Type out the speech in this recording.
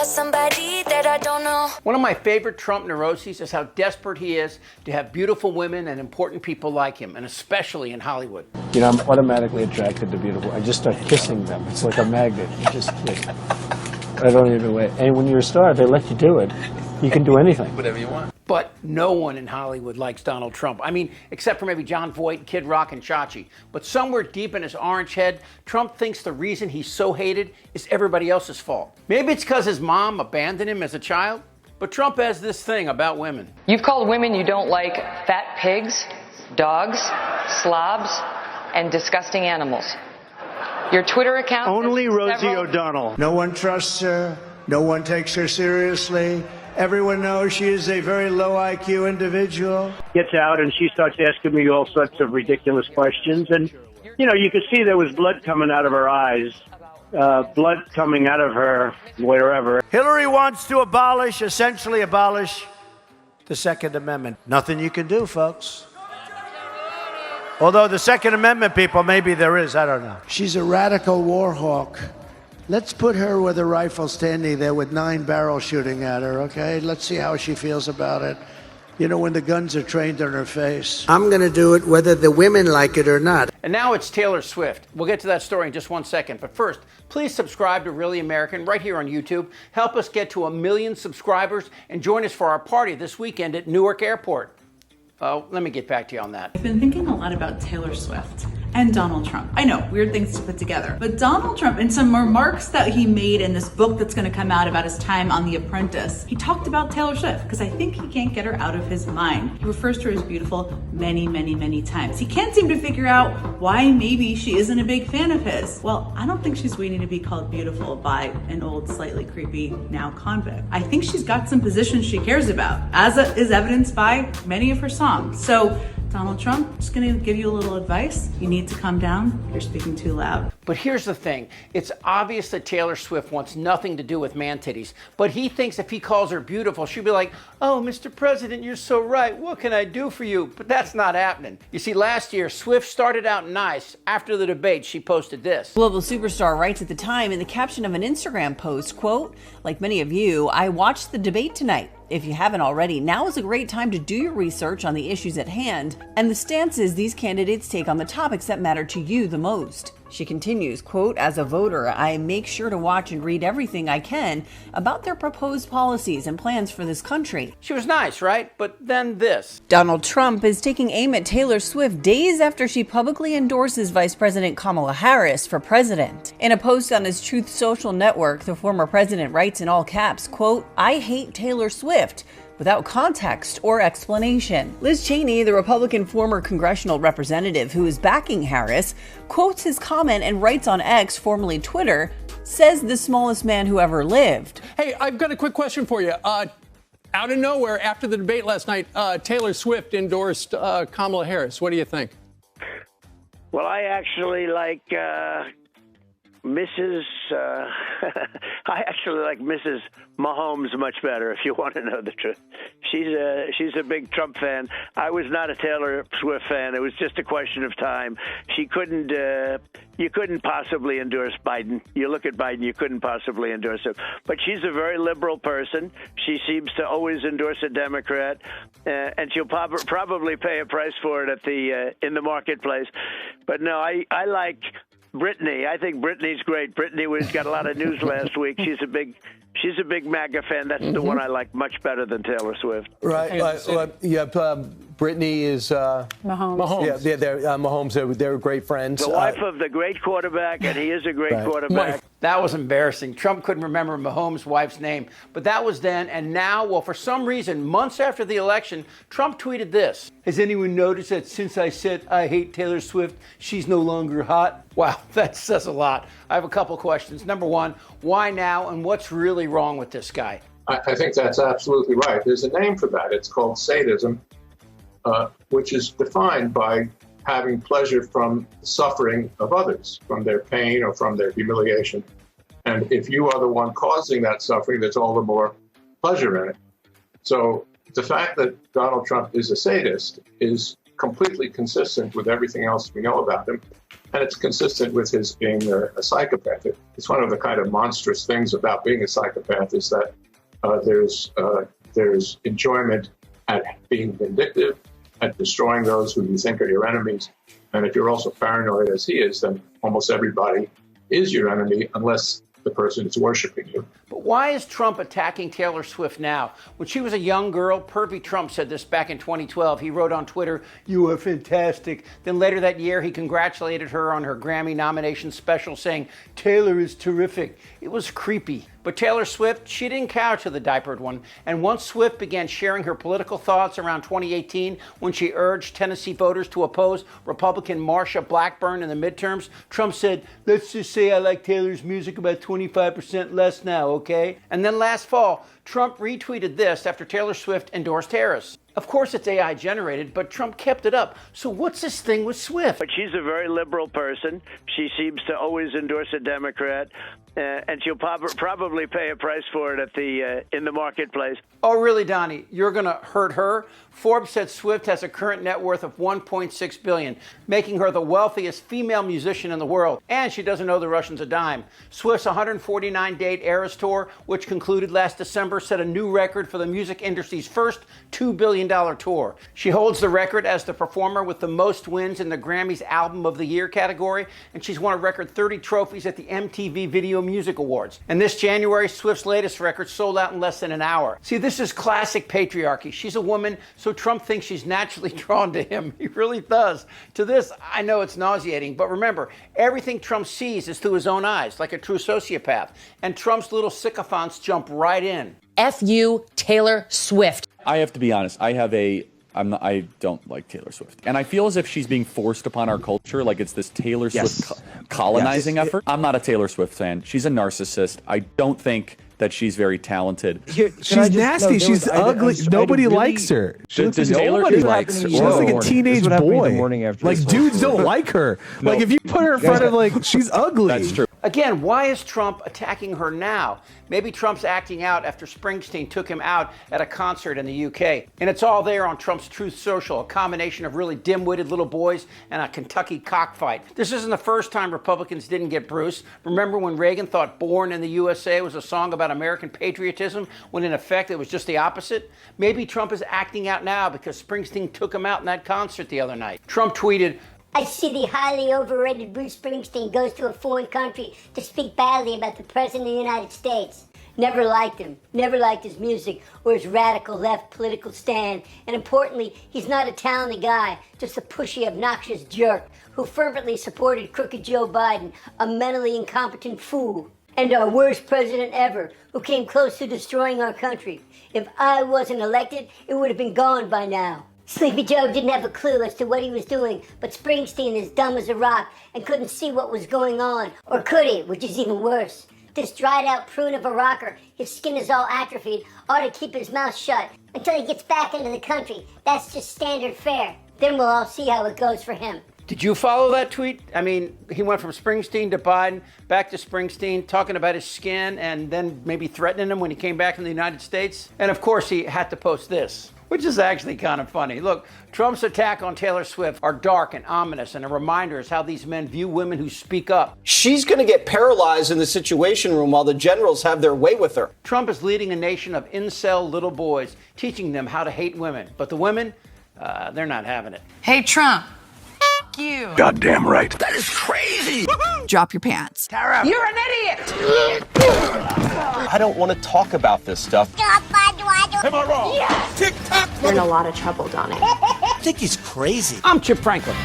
about somebody that I don't know. One of my favorite Trump neuroses is how desperate he is to have beautiful women and important people like him, and especially in Hollywood. You know, I'm automatically attracted to beautiful. I just start kissing them. It's like a magnet. You just kiss. I don't even wait. And when you're a star, they let you do it. You can do anything. Whatever you want. But no one in Hollywood likes Donald Trump. I mean, except for maybe John Voight, Kid Rock, and Chachi. But somewhere deep in his orange head, Trump thinks the reason he's so hated is everybody else's fault. Maybe it's because his mom abandoned him as a child. But Trump has this thing about women. You've called women you don't like fat pigs, dogs, slobs, and disgusting animals. Your Twitter account... Only Rosie O'Donnell. No one trusts her. No one takes her seriously. Everyone knows she is a very low IQ individual. Gets out and she starts asking me all sorts of ridiculous questions. And, you know, you could see there was blood coming out of her eyes, blood coming out of her wherever. Hillary wants to essentially abolish the Second Amendment. Nothing you can do, folks. Although the Second Amendment people, maybe there is, I don't know. She's a radical war hawk. Let's put her with a rifle standing there with 9 barrels shooting at her, okay? Let's see how she feels about it. You know, when the guns are trained on her face. I'm going to do it whether the women like it or not. And now it's Taylor Swift. We'll get to that story in just 1 second. But first, please subscribe to Really American right here on YouTube. Help us get to 1 million subscribers and join us for our party this weekend at Newark Airport. Oh, let me get back to you on that. I've been thinking a lot about Taylor Swift and Donald Trump. I know, weird things to put together. But Donald Trump, in some remarks that he made in this book that's gonna come out about his time on The Apprentice, he talked about Taylor Swift because I think he can't get her out of his mind. He refers to her as beautiful many, many, many times. He can't seem to figure out why maybe she isn't a big fan of his. Well, I don't think she's waiting to be called beautiful by an old, slightly creepy, now convict. I think she's got some positions she cares about, as is evidenced by many of her songs. So, Donald Trump, just gonna give you a little advice. You need to calm down. You're speaking too loud. But here's the thing. It's obvious that Taylor Swift wants nothing to do with man titties. But he thinks if he calls her beautiful, she'll be like, oh, Mr. President, you're so right. What can I do for you? But that's not happening. You see, last year, Swift started out nice. After the debate, she posted this. Global superstar writes at the time in the caption of an Instagram post, quote, like many of you, I watched the debate tonight. If you haven't already, now is a great time to do your research on the issues at hand and the stances these candidates take on the topics that matter to you the most. She continues, quote, as a voter, I make sure to watch and read everything I can about their proposed policies and plans for this country. She was nice, right? But then this. Donald Trump is taking aim at Taylor Swift days after she publicly endorses Vice President Kamala Harris for president. In a post on his Truth Social network, the former president writes in all caps, quote, I hate Taylor Swift, without context or explanation. Liz Cheney, the Republican former congressional representative who is backing Harris, quotes his comment and writes on X, formerly Twitter, says the smallest man who ever lived. Hey, I've got a quick question for you. Out of nowhere, after the debate last night, Taylor Swift endorsed Kamala Harris. What do you think? Well, I actually like Mrs. I actually like Mrs. Mahomes much better, if you want to know the truth. She's a big Trump fan. I was not a Taylor Swift fan. It was just a question of time. She couldn't. You couldn't possibly endorse Biden. You look at Biden, you couldn't possibly endorse him. But she's a very liberal person. She seems to always endorse a Democrat, and she'll probably pay a price for it at in the marketplace. But no, I like Brittany. I think Brittany's great. Brittany got a lot of news last week. She's a big MAGA fan. That's the one I like much better than Taylor Swift. Right. Brittany is Mahomes. Yeah, they're Mahomes. They're great friends. The wife of the great quarterback, and he is a great quarterback. That was embarrassing. Trump couldn't remember Mahomes' wife's name. But that was then. And now, well, for some reason, months after the election, Trump tweeted this. Has anyone noticed that since I said I hate Taylor Swift, she's no longer hot? Wow, that says a lot. I have a couple questions. Number one, why now, and what's really wrong with this guy? I think that's absolutely right. There's a name for that. It's called sadism, which is defined by having pleasure from the suffering of others, from their pain or from their humiliation. And if you are the one causing that suffering, there's all the more pleasure in it. So the fact that Donald Trump is a sadist is completely consistent with everything else we know about him. And it's consistent with his being a psychopath. It's one of the kind of monstrous things about being a psychopath is that there's enjoyment at being vindictive, at destroying those who you think are your enemies. And if you're also paranoid as he is, then almost everybody is your enemy unless the person is worshiping you. But why is Trump attacking Taylor Swift now? When she was a young girl, Pervy Trump said this back in 2012. He wrote on Twitter, "You are fantastic." Then later that year, he congratulated her on her Grammy nomination special, saying, "Taylor is terrific." It was creepy. But Taylor Swift, she didn't cower to the diapered one. And once Swift began sharing her political thoughts around 2018, when she urged Tennessee voters to oppose Republican Marsha Blackburn in the midterms, Trump said, "Let's just say I like Taylor's music about 25% less now, okay?" And then last fall, Trump retweeted this after Taylor Swift endorsed Harris. Of course, it's AI generated, but Trump kept it up. So what's this thing with Swift? But she's a very liberal person. She seems to always endorse a Democrat, and she'll probably pay a price for it in the marketplace. Oh, really, Donnie? You're going to hurt her? Forbes said Swift has a current net worth of $1.6 billion, making her the wealthiest female musician in the world. And she doesn't owe the Russians a dime. Swift's 149-date Eras Tour, which concluded last December, set a new record for the music industry's first $2 billion tour. She holds the record as the performer with the most wins in the Grammys Album of the Year category, and she's won a record 30 trophies at the MTV Video Music Awards. And this January, Swift's latest record sold out in less than an hour. See, this is classic patriarchy. She's a woman, so Trump thinks she's naturally drawn to him. He really does. To this, I know it's nauseating, but remember, everything Trump sees is through his own eyes, like a true sociopath. And Trump's little sycophants jump right in. F you, Taylor Swift. I have to be honest. I don't like Taylor Swift. And I feel as if she's being forced upon our culture, like it's this Taylor Swift colonizing effort. I'm not a Taylor Swift fan. She's a narcissist. I don't think that she's very talented. She's nasty. She's ugly. Nobody likes her. Nobody likes her. She looks like a teenage boy. Like, dudes don't like her. Like, if you put her in front of, like, she's ugly. That's true. Again, why is Trump attacking her now? Maybe Trump's acting out after Springsteen took him out at a concert in the UK. And it's all there on Trump's Truth Social, a combination of really dim-witted little boys and a Kentucky cockfight. This isn't the first time Republicans didn't get Bruce. Remember when Reagan thought Born in the USA was a song about American patriotism, when in effect it was just the opposite? Maybe Trump is acting out now because Springsteen took him out in that concert the other night. Trump tweeted, "I see the highly overrated Bruce Springsteen goes to a foreign country to speak badly about the President of the United States. Never liked him, never liked his music or his radical left political stand. And importantly, he's not a talented guy, just a pushy, obnoxious jerk who fervently supported crooked Joe Biden, a mentally incompetent fool. And our worst president ever, who came close to destroying our country. If I wasn't elected, it would have been gone by now. Sleepy Joe didn't have a clue as to what he was doing, but Springsteen is dumb as a rock and couldn't see what was going on. Or could he, which is even worse. This dried out prune of a rocker, his skin is all atrophied, ought to keep his mouth shut until he gets back into the country. That's just standard fare. Then we'll all see how it goes for him." Did you follow that tweet? I mean, he went from Springsteen to Biden, back to Springsteen, talking about his skin and then maybe threatening him when he came back in the United States. And of course, he had to post this, which is actually kind of funny. Look, Trump's attack on Taylor Swift are dark and ominous, and a reminder is how these men view women who speak up. She's going to get paralyzed in the Situation Room while the generals have their way with her. Trump is leading a nation of incel little boys, teaching them how to hate women. But the women, they're not having it. Hey, Trump. You. Goddamn right. That is crazy. Drop your pants. Tara. You're an idiot. I don't want to talk about this stuff. Am I wrong? Yes. Tick-tock. You're in a lot of trouble, Donnie. I think he's crazy. I'm Chip Franklin.